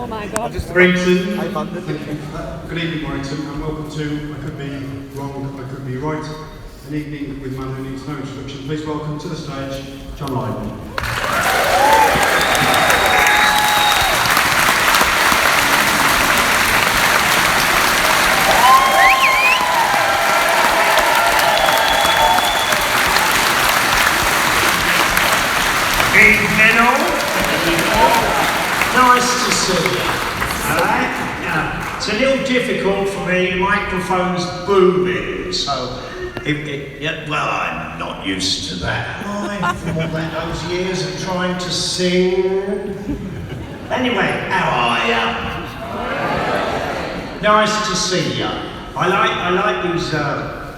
Oh my God. Warrington. Good evening, Warrington, and welcome to, I could be wrong, I could be right, an evening with man who needs no introduction. Please welcome to the stage, John Lydon. Evening all. Nice to see you. Alright? Now, it's a little difficult for me, the microphone's booming, so well, I'm not used to that. From all those years of trying to sing. Anyway, how are you? Nice to see you. I like these,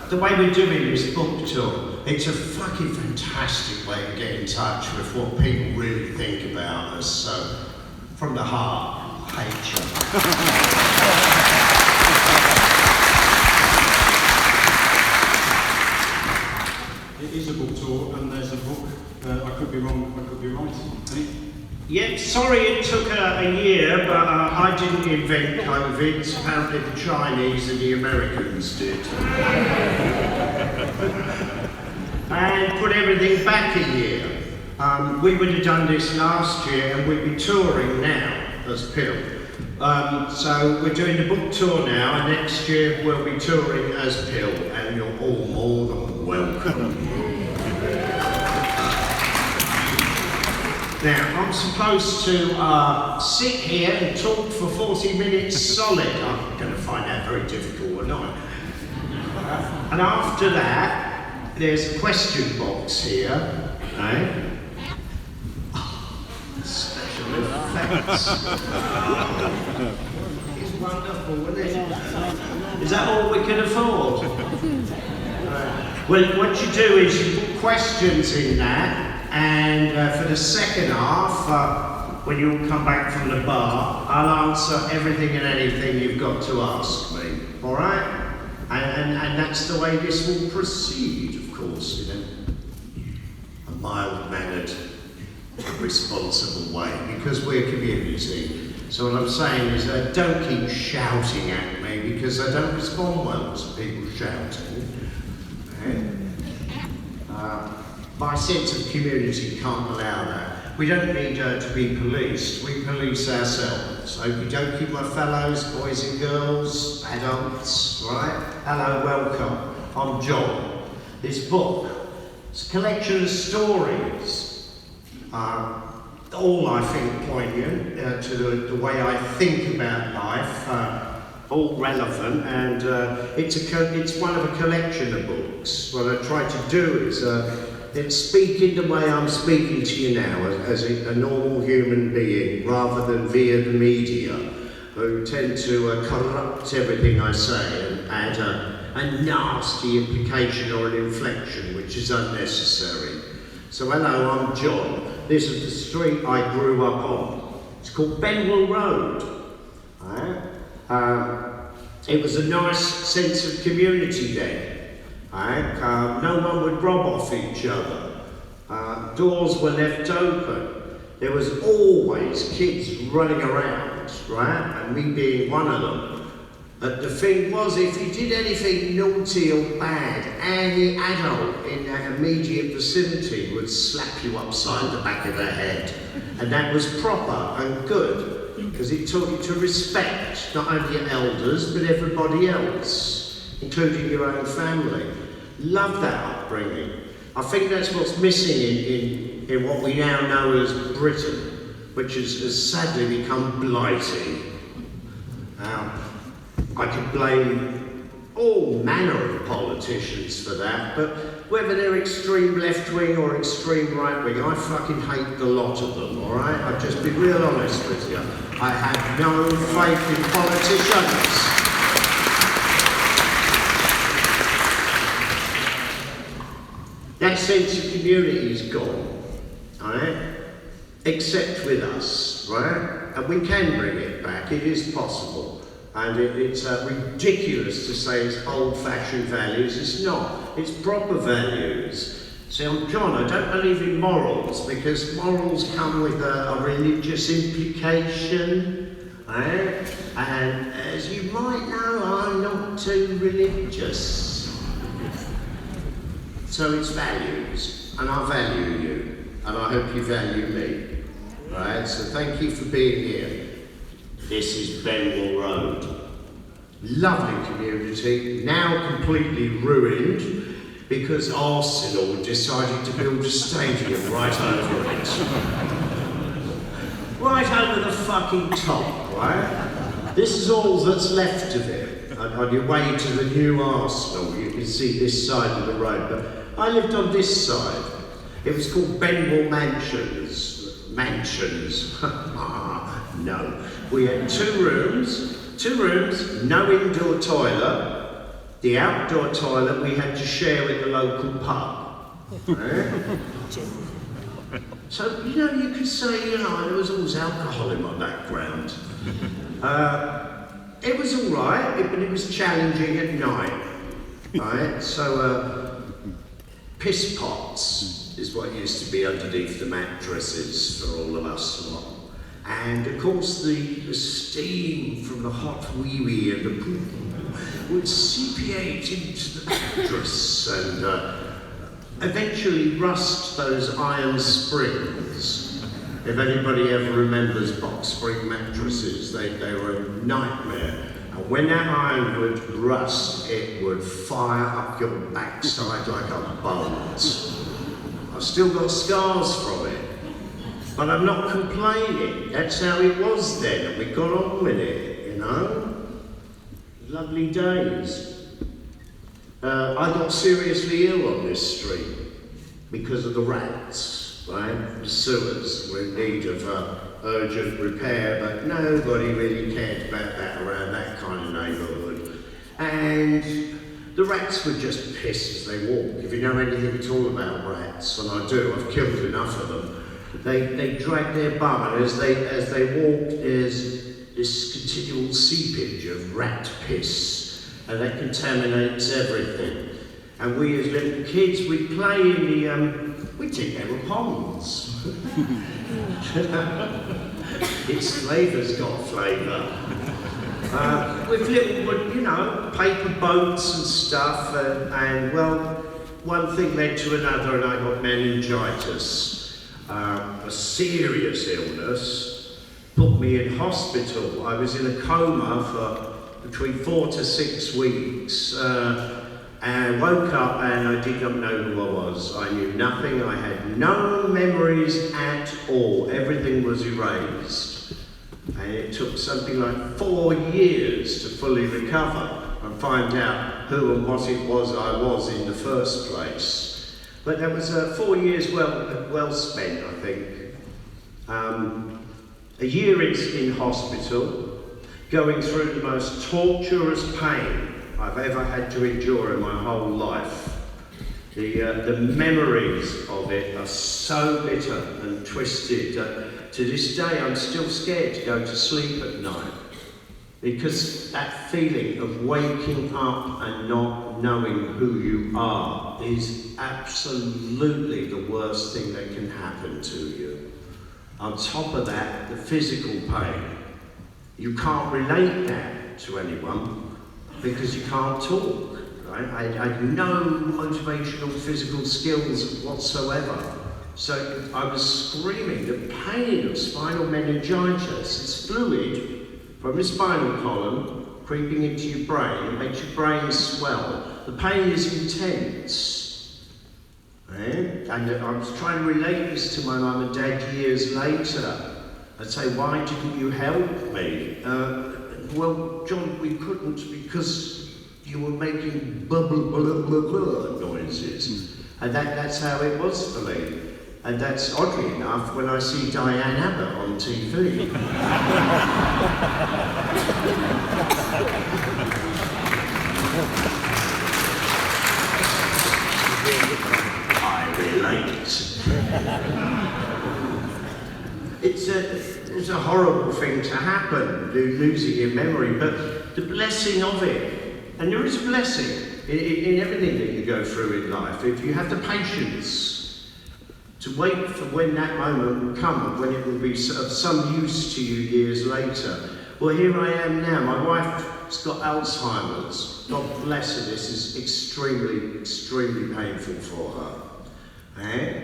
the way we're doing this book tour. It's a fucking fantastic way to get in touch with what people really think about us. So, from the heart, I hate you. It is a book tour, and there's a book, I could be wrong, I could be right. Yeah, sorry it took a year, but I didn't invent COVID. Apparently the Chinese and the Americans did. And put everything back a year. We would have done this last year, and we'd be touring now as Pill. So we're doing the book tour now, and next year we'll be touring as Pill, and you're all more than welcome. Now, I'm supposed to sit here and talk for 40 minutes solid. I'm going to find that very difficult or not. And after that, there's a question box here, eh? Special effects. It's wonderful, isn't it? Is that all we can afford? Well, what you do is you put questions in that, and for the second half, when you all come back from the bar, I'll answer everything and anything you've got to ask me, all right? And that's the way this will proceed, of course, in a mild-mannered, responsible way, because we're community. So what I'm saying is don't keep shouting at me, because I don't respond well to people shouting. Okay? My sense of community can't allow that. We don't need to be policed, we police ourselves. So we don't keep my fellows, boys and girls, adults, right? Hello, welcome. I'm John. This book, it's a collection of stories, all I think poignant to the way I think about life, all relevant, and it's one of a collection of books. What I try to do is speak in the way I'm speaking to you now, as a normal human being, rather than via the media, who tend to corrupt everything I say and add a nasty implication or an inflection, which is unnecessary. So hello, I'm John. This is the street I grew up on. It's called Benwell Road. It was a nice sense of community then. No one would rob off each other. Doors were left open. There was always kids running around, right? And me being one of them. But the thing was, if you did anything naughty or bad, any adult in that immediate vicinity would slap you upside the back of the head. And that was proper and good, because it taught you to respect not only your elders, but everybody else, including your own family. Love that upbringing. I think that's what's missing in what we now know as Britain, which has sadly become blighty. I could blame all manner of politicians for that, but whether they're extreme left-wing or extreme right-wing, I fucking hate the lot of them, alright? I'll just be real honest with you. I have no faith in politicians. That sense of community is gone, right? Except with us, right? And we can bring it back, it is possible. And it's ridiculous to say it's old-fashioned values, it's not. It's proper values. See, I'm John, I don't believe in morals, because morals come with a religious implication. And as you might know, I'm not too religious. So it's values, and I value you, and I hope you value me. Right? So thank you for being here. This is Benwell Road. Lovely community, now completely ruined because Arsenal decided to build a stadium right over it. Right over the fucking top, right? This is all that's left of it. And on your way to the new Arsenal, you can see this side of the road. But I lived on this side. It was called Benwell Mansions. Mansions. No. We had two rooms, no indoor toilet. The outdoor toilet we had to share with the local pub. So, you could say, there was always alcohol in my background. It was all right, but it was challenging at night. Right? So, piss pots is what used to be underneath the mattresses for all of us lot. And of course, the steam from the hot wee-wee and the poo would seepate into the mattress and eventually rust those iron springs. If anybody ever remembers box spring mattresses, they were a nightmare. And when that iron would rust, it would fire up your backside like a bolt. I've still got scars from it. But I'm not complaining. That's how it was then, and we got on with it, Lovely days. I got seriously ill on this street because of the rats, right? The sewers were in need of urgent repair, but nobody really cared about that around that kind of neighbourhood. And the rats would just piss as they walk. If you know anything at all about rats, and I do, I've killed enough of them. They drag their bum, and as they walk, there's this continual seepage of rat piss, and that contaminates everything. And we as little kids, we'd play in the, we'd think they were ponds. Its flavour's got flavour. With little, paper boats and stuff, and well, one thing led to another, and I got meningitis. A serious illness, put me in hospital. I was in a coma for between 4 to 6 weeks, and woke up and I did not know who I was. I knew nothing, I had no memories at all. Everything was erased. And it took something like 4 years to fully recover and find out who and what it was I was in the first place. But that was 4 years well spent, I think. A year in hospital, going through the most torturous pain I've ever had to endure in my whole life. The memories of it are so bitter and twisted that to this day I'm still scared to go to sleep at night. Because that feeling of waking up and not knowing who you are is absolutely the worst thing that can happen to you. On top of that, the physical pain. You can't relate that to anyone because you can't talk, right? I had no motivational physical skills whatsoever. So I was screaming. The pain of spinal meningitis, it's fluid from the spinal column, creeping into your brain, it makes your brain swell. The pain is intense. Right? And I was trying to relate this to my mum and dad years later. I'd say, why didn't you help me? Well, John, we couldn't because you were making bubble blah, blah, blah noises. And that's how it was for me. And that's, oddly enough, when I see Diane Abbott on TV. I relate. It's a horrible thing to happen, losing your memory, but the blessing of it, and there is a blessing in everything that you go through in life, if you have the patience to wait for when that moment will come and when it will be of some use to you years later. Well, here I am now. My wife's got Alzheimer's. God bless her, this is extremely, extremely painful for her. Eh?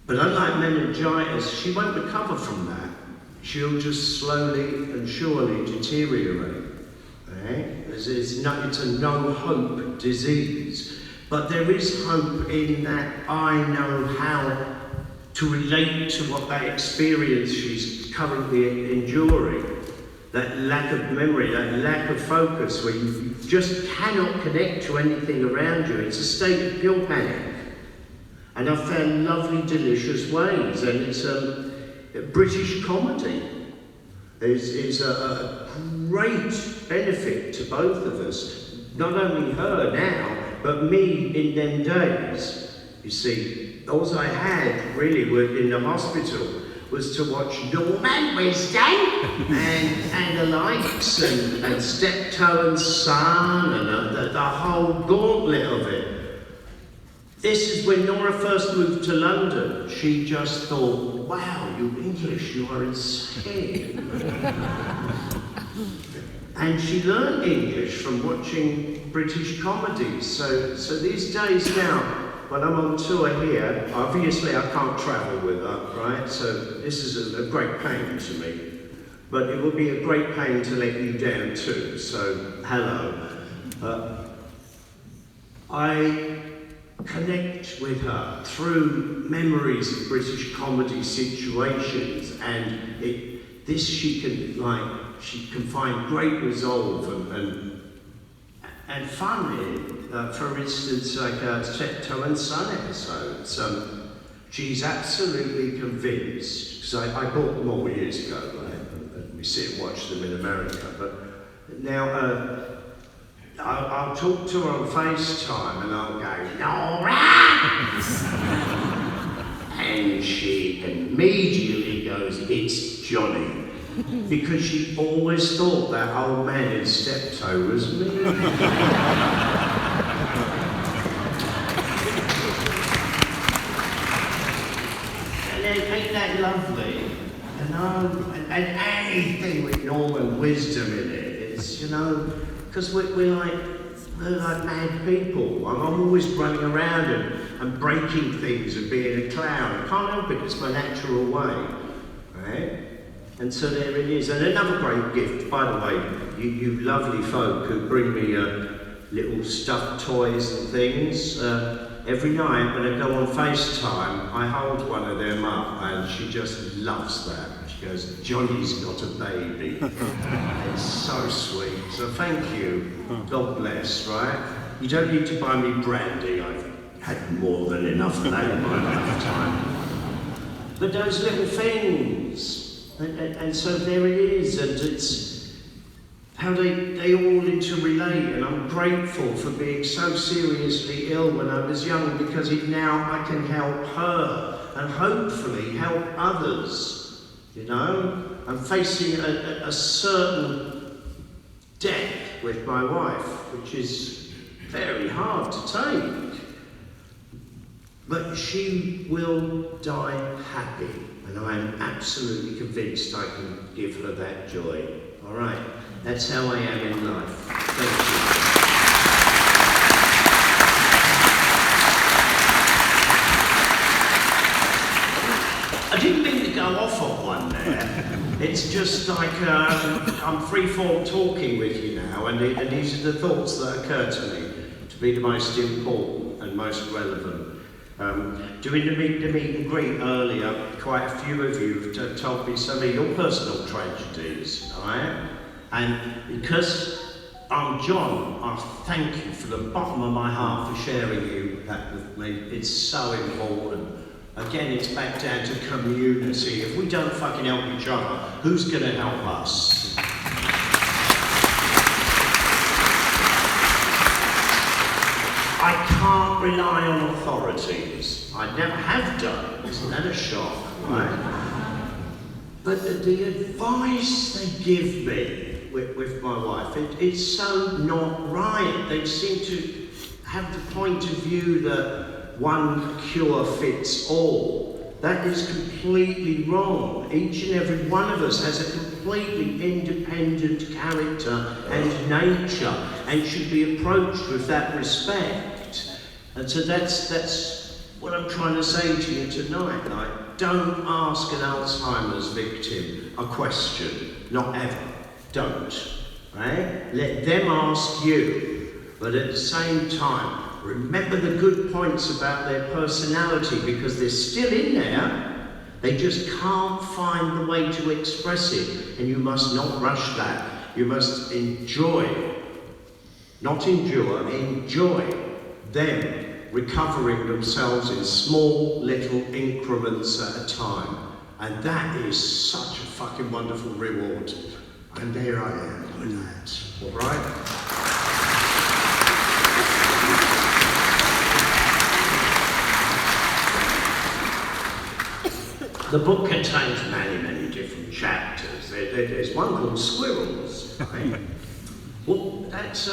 But unlike meningitis, she won't recover from that. She'll just slowly and surely deteriorate. Eh? It's a no-hope disease. But there is hope in that I know how to relate to what that experience she's currently enduring. That lack of memory, that lack of focus, where you just cannot connect to anything around you. It's a state of pure panic. And I've found lovely, delicious ways, and it's a British comedy. Is a great benefit to both of us. Not only her now, but me in them days. You see, all I had really were in the hospital was to watch Norman Wisdom and the likes and Steptoe and Son and the whole gauntlet of it. This is when Nora first moved to London. She just thought, wow, you English, you are insane. And she learned English from watching British comedies. So these days now, when I'm on tour here, obviously I can't travel with her, right? So this is a great pain to me. But it would be a great pain to let you down too. So, hello. I connect with her through memories of British comedy situations, and she can find great resolve and fun in. For instance, like Steptoe and Son episodes. She's absolutely convinced, because I bought them all years ago, right? And we sit and watch them in America. But now I'll talk to her on FaceTime and I'll go, Nora! And she immediately goes, it's Johnny. Because she always thought that old man in Steptoe was me. And then, ain't that lovely? You know, and anything with Norman Wisdom in it, it's, you know, because we're like mad people. I'm always running around and breaking things and being a clown. I can't help it, it's my natural way, right? And so there it is. And another great gift, by the way, you lovely folk who bring me little stuffed toys and things. Every night when I go on FaceTime, I hold one of them up and she just loves that. She goes, Johnny's got a baby. It's so sweet. So thank you. God bless, right? You don't need to buy me brandy. I've had more than enough of that in my lifetime. But those little things, and so there it is, and it's how they all interrelate, and I'm grateful for being so seriously ill when I was young, because now I can help her and hopefully help others, you know? I'm facing a certain death with my wife, which is very hard to take, but she will die happy. And I am absolutely convinced I can give her that joy. All right, that's how I am in life. Thank you. I didn't mean to go off on one there. It's just like I'm free-form talking with you now, and these are the thoughts that occur to me to be the most important and most relevant. During the meet and greet earlier, quite a few of you have told me some of your personal tragedies, alright? And because I'm John, I thank you from the bottom of my heart for sharing that with me. It's so important. Again, it's back down to community. If we don't fucking help each other, who's gonna help us? I can't rely on authorities. I never have done. Isn't that a shock, right? But the advice they give me with my wife, it's so not right. They seem to have the point of view that one cure fits all. That is completely wrong. Each and every one of us has a completely independent character and nature and should be approached with that respect. And so that's what I'm trying to say to you tonight. Like, don't ask an Alzheimer's victim a question. Not ever. Don't. Right? Let them ask you. But at the same time, remember the good points about their personality, because they're still in there. They just can't find the way to express it. And you must not rush that. You must enjoy, not endure, enjoy them recovering themselves in small little increments at a time. And that is such a fucking wonderful reward. And there I am with that. All right? The book contains many, many different chapters. There's one called Squirrels, right? Well, that's,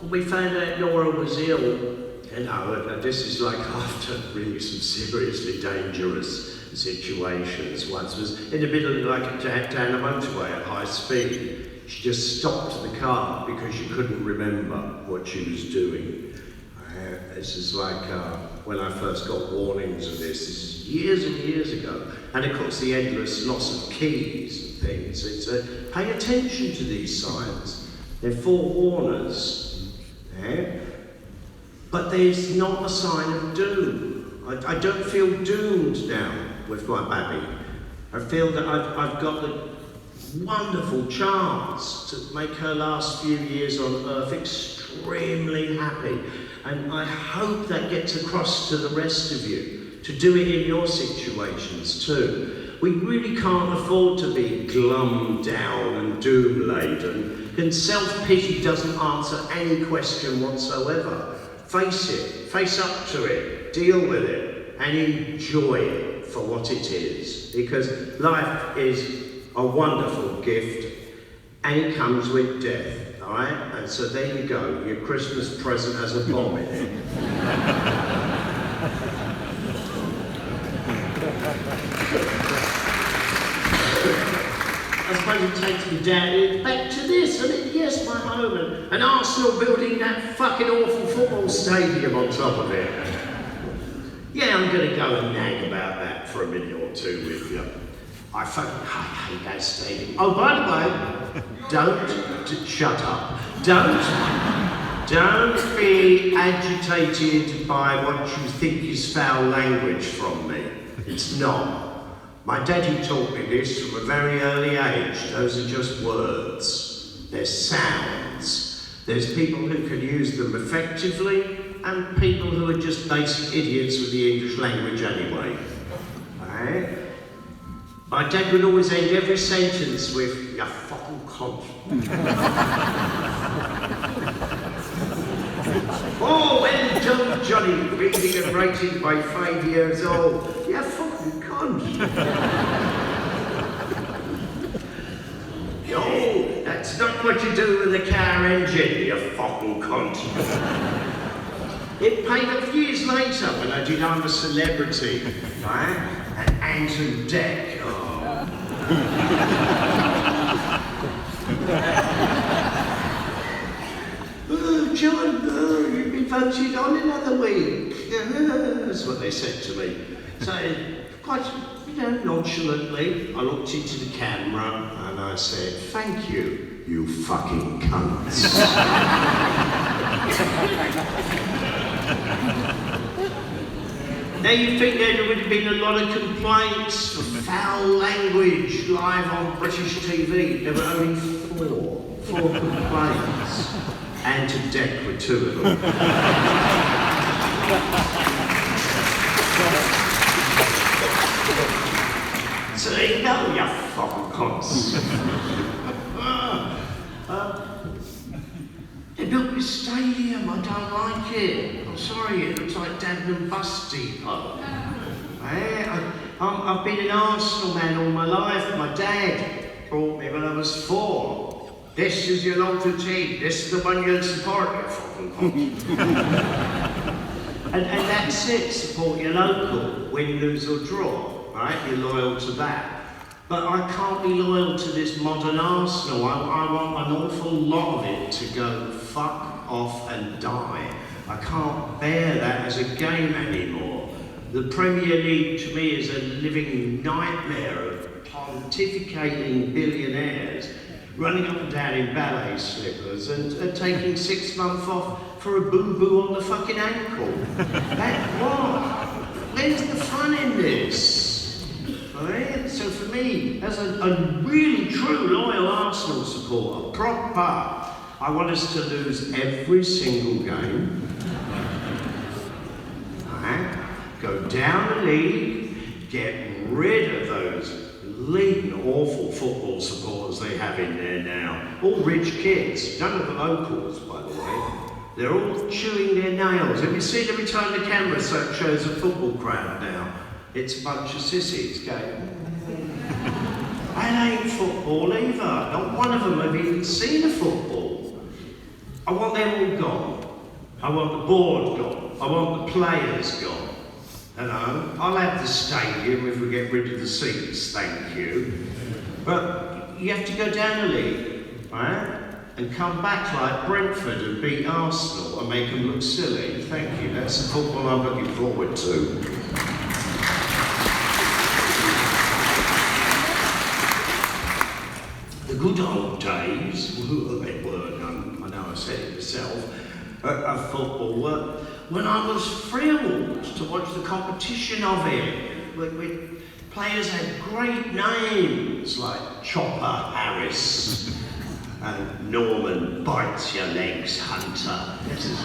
we found out Nora was ill. You know, this is like after really some seriously dangerous situations. Once was in the middle of like down the motorway at high speed. She just stopped the car because she couldn't remember what she was doing. This is like when I first got warnings of this. This is years and years ago. And of course the endless loss of keys and things. It's pay attention to these signs. They're forewarners. Yeah? But there's not a sign of doom. I don't feel doomed now with my baby. I feel that I've got the wonderful chance to make her last few years on earth extremely happy. And I hope that gets across to the rest of you, to do it in your situations too. We really can't afford to be glum down and doom-laden, and self-pity doesn't answer any question whatsoever. Face it, face up to it, deal with it, and enjoy it for what it is. Because life is a wonderful gift, and it comes with death. Alright, and so there you go, your Christmas present has a bomb in it. I suppose it takes me down back to this, and it, yes, my home, and Arsenal building that fucking awful football stadium on top of it. Yeah, I'm going to go and nag about that for a minute or two with you. I hate that stadium. Oh, by the way, shut up. Don't be agitated by what you think is foul language from me. It's not. My daddy taught me this from a very early age. Those are just words. They're sounds. There's people who can use them effectively and people who are just basic idiots with the English language anyway. Right? My dad would always end every sentence with, "You fucking cunt." Oh, well done, Johnny, reading and writing by 5 years old. You fucking cunt. No, that's not what you do with a car engine, you fucking cunt. It paid off years later when I did I'm a Celebrity, right? And Anton Deck. Oh, John, you've been voted on another week. That's what they said to me. So, quite, nonchalantly, I looked into the camera and I said, "Thank you, you fucking cunts." Now you think there would have been a lot of complaints for foul language live on British TV. There were only four complaints. And to Deck were 2 of them. So there you go, you fucking cunts. They built this stadium, I don't like it. I'm sorry, it looks like Dagenham Bus Depot. I've been an Arsenal man all my life. My dad brought me when I was 4. This is your local team, this is the one you'll support, you fucking cunt. And that's it, support your local, win, lose or draw. right? You're loyal to that. But I can't be loyal to this modern Arsenal. I want an awful lot of it to go fuck off and die. I can't bear that as a game anymore. The Premier League to me is a living nightmare of pontificating billionaires running up and down in ballet slippers and taking 6 months off for a boo-boo on the fucking ankle. What? Where's the fun in this? Right? So for me, as a really true loyal Arsenal supporter, proper, I want us to lose every single game. Right? Go down the league, get rid of those Lydon awful football supporters they have in there now. All rich kids, none of the locals, by the way. They're all chewing their nails. Have you seen every time the camera shows a football crowd now? It's a bunch of sissies going. That ain't football either. Not one of them have even seen a football. I want them all gone. I want the board gone. I want the players gone. Hello? I'll have the stadium if we get rid of the seats, thank you. But you have to go down the league, right? And come back like Brentford and beat Arsenal and make them look silly. Thank you. That's the football I'm looking forward to. The good old days, they were, I know I said it myself, of football were when I was thrilled to watch the competition of it. When players had great names like Chopper Harris and Norman Bites Your Legs Hunter. This is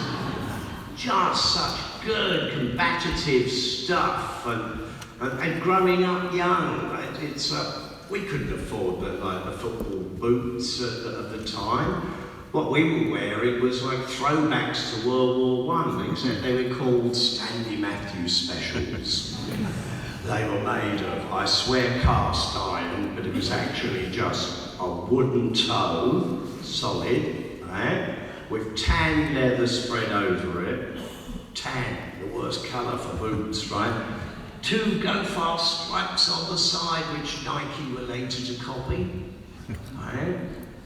just such good combative stuff, and growing up young, it's we couldn't afford the football boots at the time. What we were wearing was like throwbacks to World War I, except they were called Stanley Matthews specials. They were made of, I swear, cast iron, but it was actually just a wooden toe, solid, right, with tan leather spread over it. Tan, the worst colour for boots, right? 2 go-fast stripes on the side, which Nike were later to copy, right?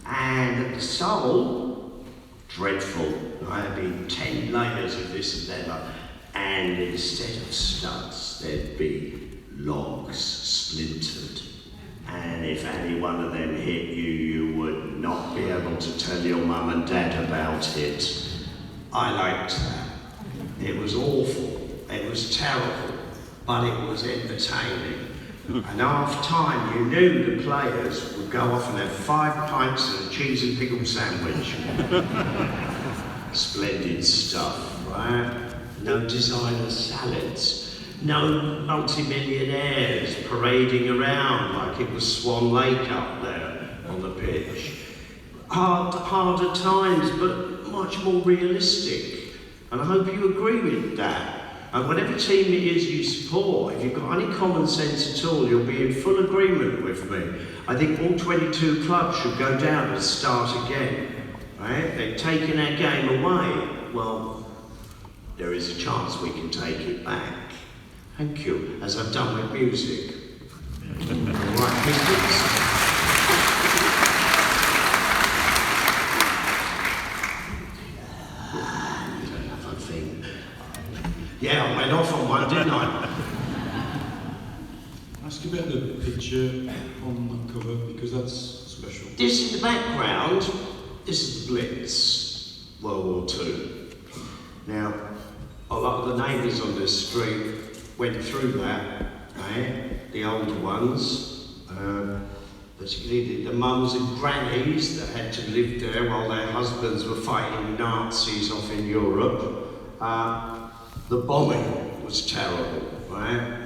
And at the sole, dreadful, right? There'd be 10 layers of this leather, and instead of studs, there'd be logs splintered. And if any one of them hit you, you would not be able to tell your mum and dad about it. I liked that. It was awful, it was terrible, but it was entertaining. And half time, you knew the players would go off and have 5 pints of a cheese and pickle sandwich. Splendid stuff, right? No designer salads, no multi-millionaires parading around like it was Swan Lake up there on the pitch. Harder times, but much more realistic. And I hope you agree with that. And whatever team it is you support, if you've got any common sense at all, you'll be in full agreement with me. I think all 22 clubs should go down and start again. Right? They've taken our game away. Well, there is a chance we can take it back. Thank you, as I've done with music. All right, people. Yeah, I went off on one, didn't I? Ask about the picture on the cover, because that's special. This in the background, this is the Blitz, World War II. Now, a lot of the neighbours on this street went through that, the older ones, particularly the mums and grannies that had to live there while their husbands were fighting Nazis off in Europe. The bombing was terrible, right?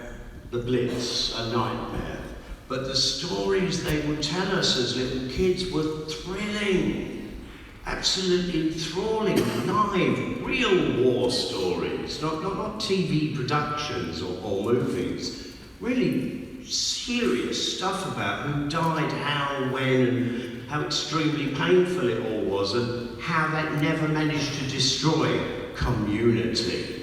The Blitz, a nightmare. But the stories they would tell us as little kids were thrilling, absolutely enthralling, live, real war stories, not TV productions or movies. Really serious stuff about who died, how, when, and how extremely painful it all was, and how that never managed to destroy community.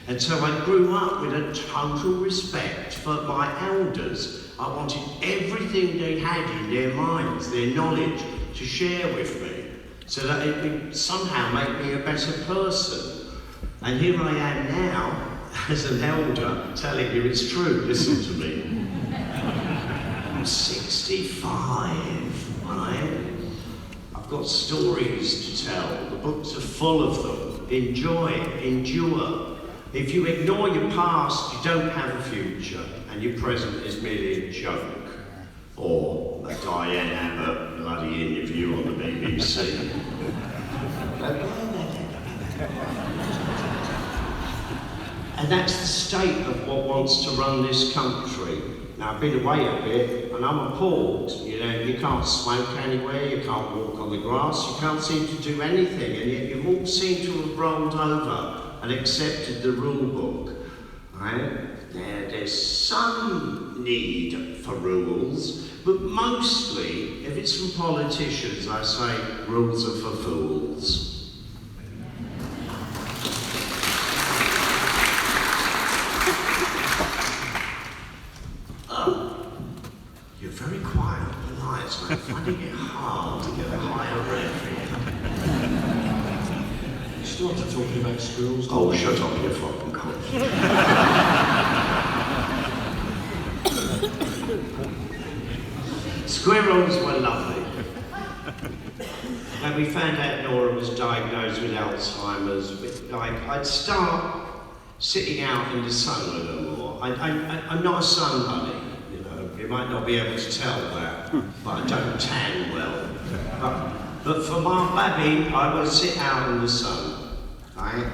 And so I grew up with a total respect for my elders. I wanted everything they had in their minds, their knowledge, to share with me, so that it would somehow make me a better person. And here I am now, as an elder, telling you it's true. Listen to me. I'm 65, right? I've got stories to tell. The books are full of them. Enjoy, endure. If you ignore your past, you don't have a future, and your present is merely a joke. Or a Diane Abbott bloody interview on the BBC. And that's the state of what wants to run this country. Now, I've been away a bit, and I'm appalled. You know, you can't smoke anywhere, you can't walk on the grass, you can't seem to do anything, and yet you all seem to have rolled over and accepted the rule book. Right? There's some need for rules, but mostly, if it's from politicians, I say rules are for fools. You're very quiet and polite, so I'm finding it hard to get a higher rev here. You started talking about schools. Oh, shut up, you fucking cock. Squirrels were lovely. When we found out Nora was diagnosed with Alzheimer's, I'd start sitting out in the sun with her more. I'm not a sun bunny. You might not be able to tell that, but I don't tan well. But for my baby, I would sit out in the sun, right?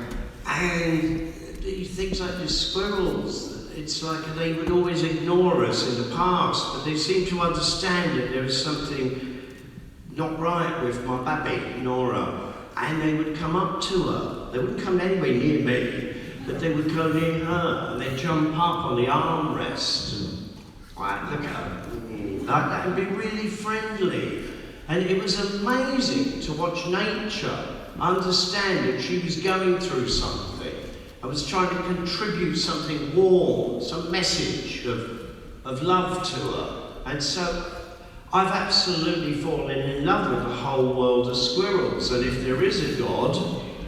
And things like the squirrels, it's like they would always ignore us in the past, but they seem to understand that there is something not right with my baby, Nora. And they would come up to her. They wouldn't come anywhere near me, but they would go near her, and they'd jump up on the armrest. Right, look at her. Like that, and be really friendly. And it was amazing to watch nature understand that she was going through something. I was trying to contribute something warm, some message of love to her. And so I've absolutely fallen in love with the whole world of squirrels. And if there is a God,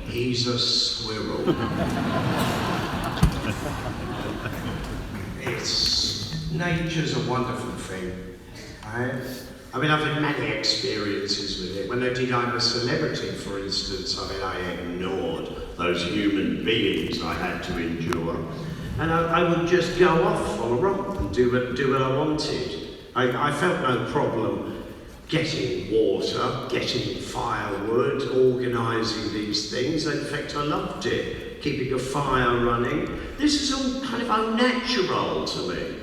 he's a squirrel. Nature's a wonderful thing, right? I mean, I've had many experiences with it. When I did I'm a Celebrity, for instance, I ignored those human beings I had to endure. And I would just go off on a romp and do what I wanted. I felt no problem getting water, getting firewood, organising these things. In fact, I loved it, keeping a fire running. This is all kind of unnatural to me.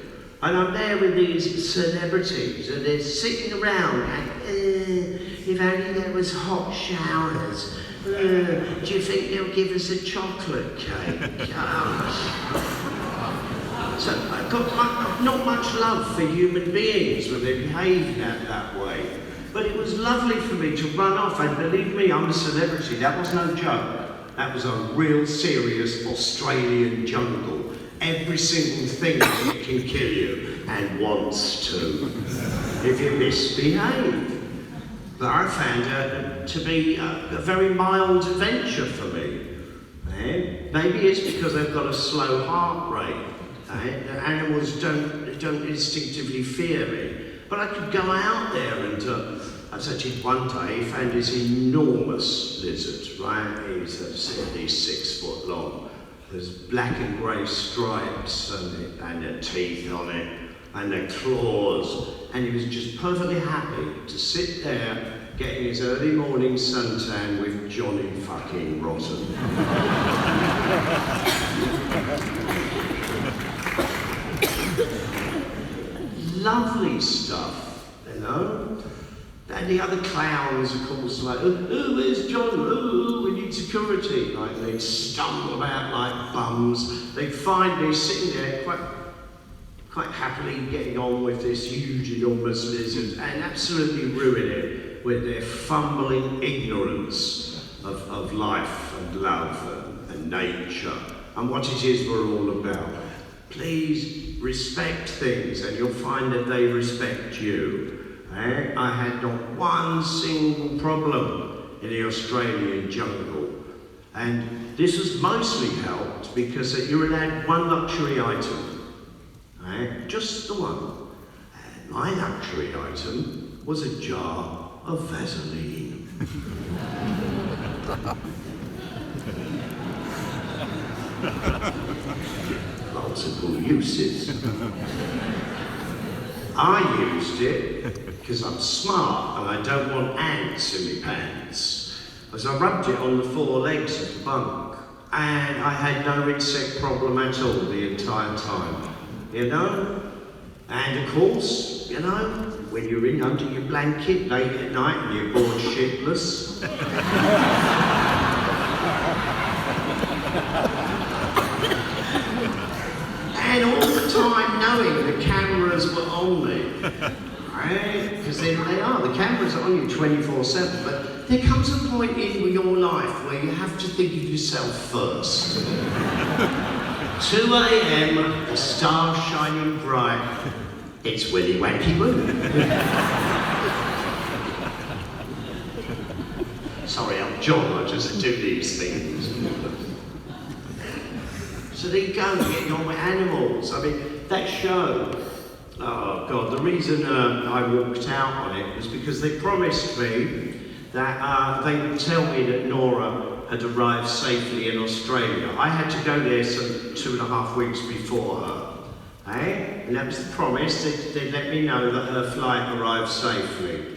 And I'm there with these celebrities, and they're sitting around like, if only there was hot showers. Do you think they'll give us a chocolate cake? So I've got not much love for human beings when they behave that way. But it was lovely for me to run off, and believe me, I'm a celebrity. That was no joke. That was a real serious Australian jungle. Every single thing that can kill you and wants to, if you misbehave. But I found it to be a very mild adventure for me. Maybe it's because I've got a slow heart rate. The animals don't instinctively fear me. But I could go out there and as I did one day, I found this enormous lizard, right? He's at least 6 foot long. There's black and grey stripes and the teeth on it and the claws. And he was just perfectly happy to sit there getting his early morning suntan with Johnny fucking Rotten. Lovely stuff, you know? And the other clowns, of course, like, oh, where's John? Oh, we need security. Like, they'd stumble about like bums. They'd find me sitting there quite happily getting on with this huge, enormous lizard and absolutely ruin it with their fumbling ignorance of life and love and nature. and what it is we're all about. Please respect things and you'll find that they respect you. I had not one single problem in the Australian jungle. And this has mostly helped because you're allowed one luxury item. Just the one. And my luxury item was a jar of Vaseline. Multiple uses. I used it because I'm smart and I don't want ants in my pants. As I rubbed it on the four legs of the bunk, and I had no insect problem at all the entire time, you know? And of course, you know, when you're in under your blanket late at night and you're bored shitless, and all the time knowing the cameras were on me, right? Because they are, the cameras are on you 24/7, but there comes a point in your life where you have to think of yourself first. 2 a.m, the stars shining bright, it's Willy Wanky Woo. Sorry, I'm John, I just do these things. So there you go, getting on with animals. I mean, that show, oh God, the reason I walked out on it was because they promised me that they would tell me that Nora had arrived safely in Australia. I had to go there some 2.5 weeks before her. And that was the promise, they'd let me know that her flight arrived safely.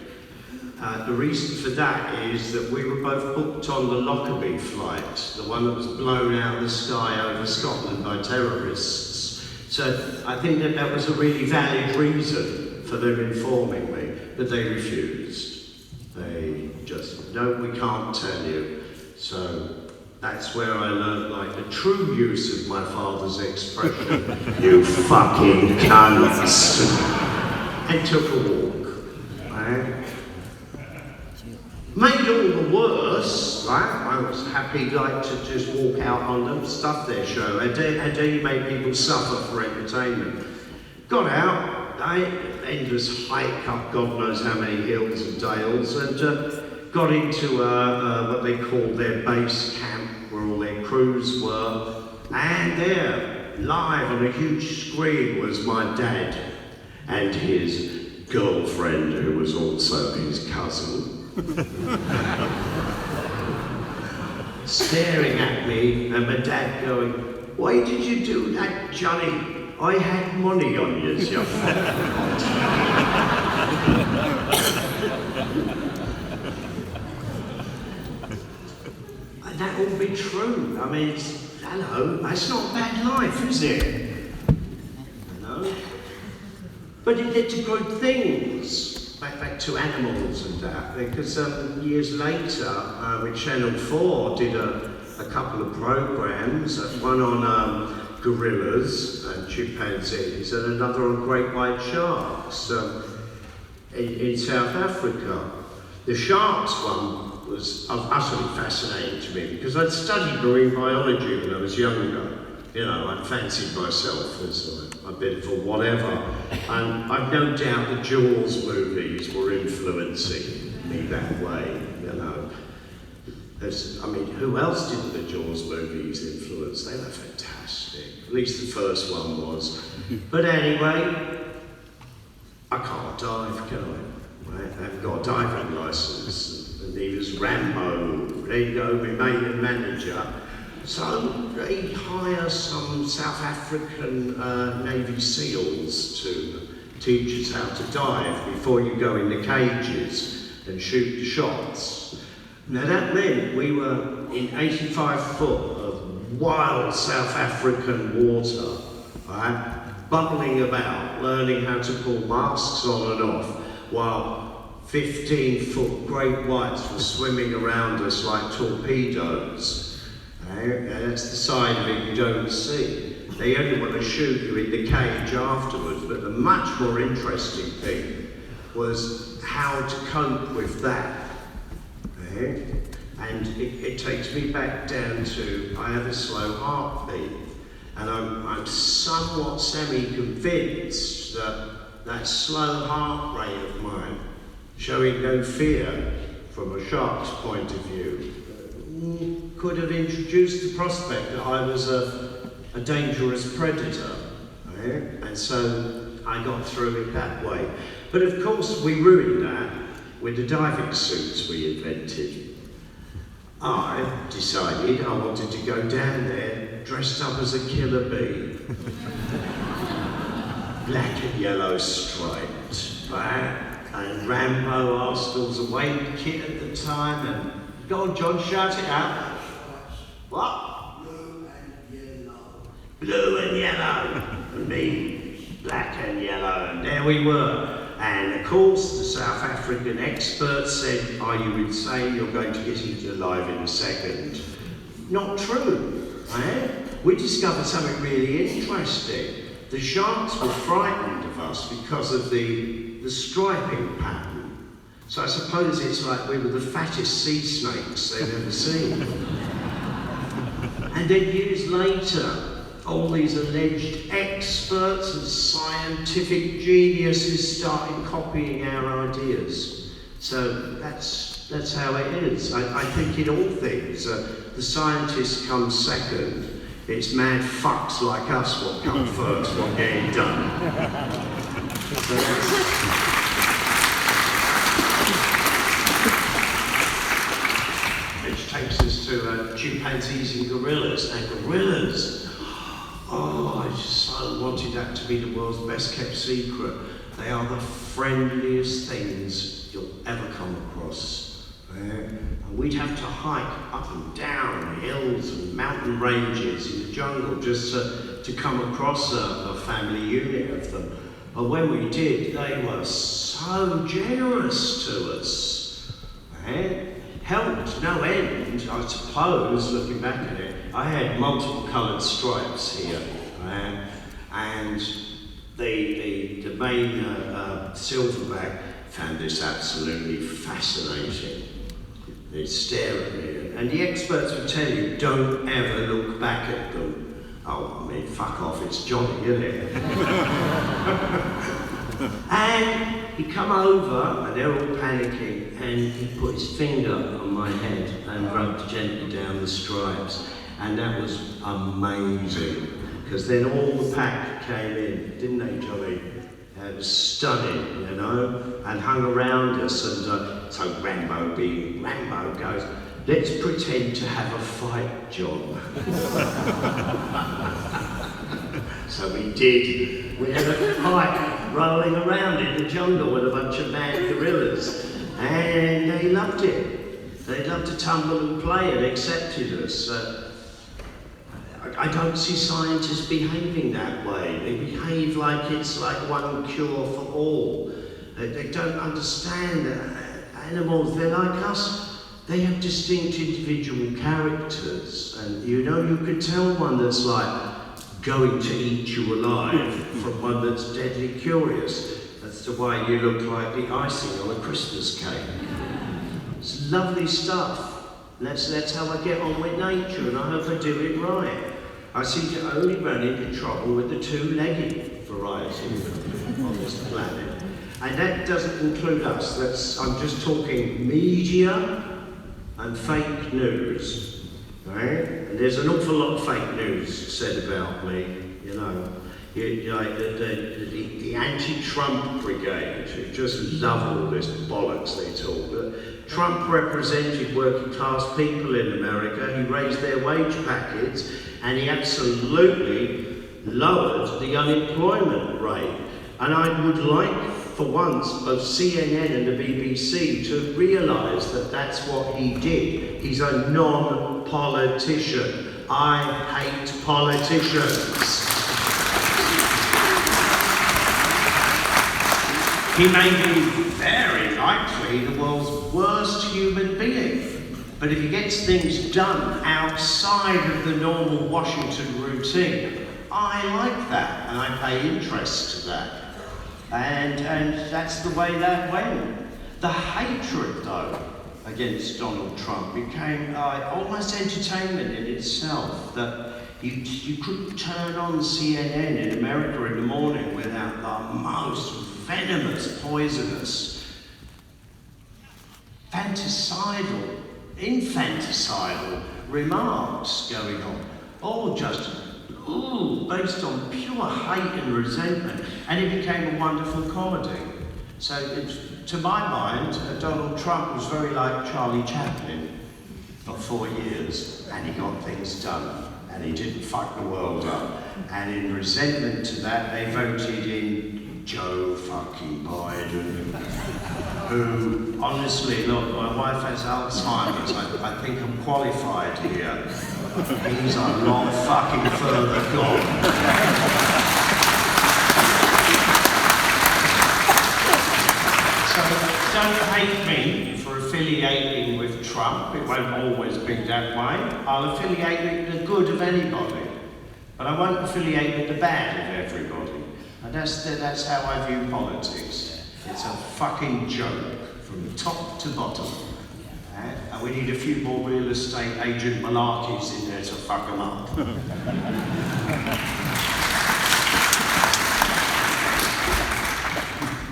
The reason for that is that we were both booked on the Lockerbie flight, the one that was blown out of the sky over Scotland by terrorists. So I think that was a really valid reason for them informing me, but they refused. They just, no, we can't tell you. So that's where I learned like the true use of my father's expression, you fucking cunts, and took a walk. Right? Made all the worse, right? I was happy like to just walk out on them, stuff their show. I dare you make people suffer for entertainment. Got out, endless hike up God knows how many hills and dales, and got into what they called their base camp, where all their crews were, and there, live on a huge screen, was my dad and his girlfriend, who was also his cousin. Staring at me, and my dad going, "Why did you do that, Johnny? I had money on you, you And that will be true. I mean, hello, that's not a bad life, is it? You know? But it led to good things. Back to animals and that, because years later, with Channel 4 did a couple of programs, one on gorillas and chimpanzees, and another on great white sharks in South Africa. The sharks one was utterly fascinating to me, because I'd studied marine biology when I was younger. You know, I fancied myself as a bit of a whatever, and I've no doubt the Jaws movies were influencing me that way, you know. I mean, who else did the Jaws movies influence? They were fantastic. At least the first one was. But anyway, I can't dive, can I? Right? I haven't got a diving licence, and neither's Rambo. There you go, my mate and manager. So they hire some South African Navy SEALs to teach us how to dive before you go in the cages and shoot the shots. Now that meant we were in 85 foot of wild South African water, right? Bubbling about, learning how to pull masks on and off, while 15-foot great whites were swimming around us like torpedoes. That's the side of it you don't see. They only want to shoot you in the cage afterwards, but the much more interesting thing was how to cope with that. And it takes me back down to, I have a slow heartbeat. And I'm somewhat semi-convinced that that slow heart rate of mine, showing no fear from a shark's point of view, could have introduced the prospect that I was a dangerous predator. Right? And so I got through it that way. But of course we ruined that with the diving suits we invented. I decided I wanted to go down there dressed up as a killer bee. Black and yellow striped, right? And Rambo Arsenal's away kit at the time, and go on John, shout it out. What? Blue and yellow. Blue and yellow. And me, black and yellow, and there we were. And of course, the South African experts said, "Are you insane? You're going to get eaten alive in a second." Not true, right? We discovered something really interesting. The sharks were frightened of us because of the striping pattern. So I suppose it's like we were the fattest sea snakes they've ever seen. And then years later, all these alleged experts and scientific geniuses started copying our ideas. So that's how it is. I think in all things, the scientists come second. It's mad fucks like us what come first, what getting done. So which takes us to chimpanzees and gorillas. And gorillas, oh, I just so wanted that to be the world's best kept secret. They are the friendliest things you'll ever come across. And we'd have to hike up and down hills and mountain ranges in the jungle just to come across a family unit of them. But when we did, they were so generous to us. Helped no end, I suppose, looking back at it. I had multiple coloured stripes here, and the main silverback found this absolutely fascinating. They'd stare at me, and the experts would tell you, don't ever look back at them. Oh, I mean, fuck off, it's Johnny, isn't it? And he'd come over, and they're all panicking, and he put his finger on my head and rubbed gently down the stripes. And that was amazing, because then all the pack came in, didn't they, Johnny? It was stunning, you know, and hung around us. And so Rambo goes, "Let's pretend to have a fight, John." So we did. We had a fight rolling around in the jungle with a bunch of mad gorillas, and they loved it. They loved to tumble and play and accepted us. I don't see scientists behaving that way. They behave like it's like one cure for all. They don't understand that animals, they're like us. They have distinct individual characters. And you know, you could tell one that's like going to eat you alive from one that's deadly curious. That's the way you look like the icing on a Christmas cake. It's lovely stuff. That's how I get on with nature, and I hope I do it right. I seem to only run into trouble with the two-legged variety on this planet. And that doesn't include us. I'm just talking media and fake news. Right? And there's an awful lot of fake news said about me, you know. The anti-Trump brigade, who just love all this bollocks they talk. Trump represented working class people in America. He raised their wage packets, and he absolutely lowered the unemployment rate. And I would like, for once, both CNN and the BBC to realise that that's what he did. He's a non-politician. I hate politicians. He may be very likely the world's worst human being, but if he gets things done outside of the normal Washington routine, I like that, and I pay interest to that. And that's the way that went. The hatred, though, against Donald Trump became almost entertainment in itself, that you couldn't turn on CNN in America in the morning without the most venomous, poisonous, infanticidal remarks going on, all just based on pure hate and resentment, and it became a wonderful comedy. So, to my mind, Donald Trump was very like Charlie Chaplin for 4 years, and he got things done, and he didn't fuck the world up. And in resentment to that, they voted in Joe fucking Biden, who, honestly, look, my wife has Alzheimer's. I think I'm qualified here. He's a lot fucking further gone. Don't hate me for affiliating with Trump. It won't always be that way. I'll affiliate with the good of anybody, but I won't affiliate with the bad of everybody. And that's how I view politics. It's a fucking joke from top to bottom. And we need a few more real estate agent malarkeys in there to fuck them up.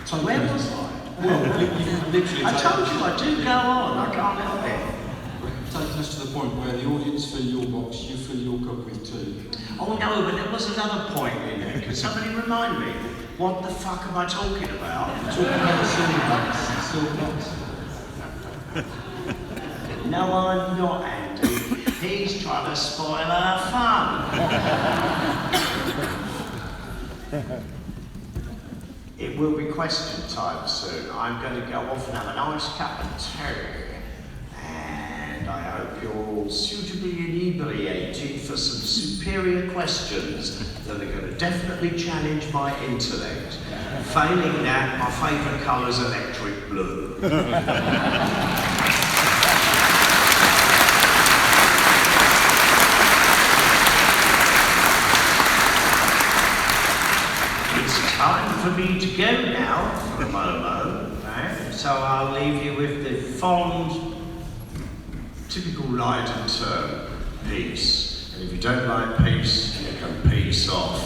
So where was I? Well, literally. I told you I do go on, I can't help it. Taking us to the point where the audience fill your box, you fill your cup with tea. Oh no, but there was another point in there. Can somebody remind me? What the fuck am I talking about? Talking about the silver box. No, I'm not, Andy. He's trying to spoil our fun. It will be question time soon. I'm going to go off and have a nice cup of tea. And I hope you're all suitably inebriated for some superior questions that are going to definitely challenge my intellect. Failing that, my favourite colour's electric blue. Time for me to go now for a moment, right? So I'll leave you with the fond, typical Lydon term, peace. And if you don't like peace, you can peace off.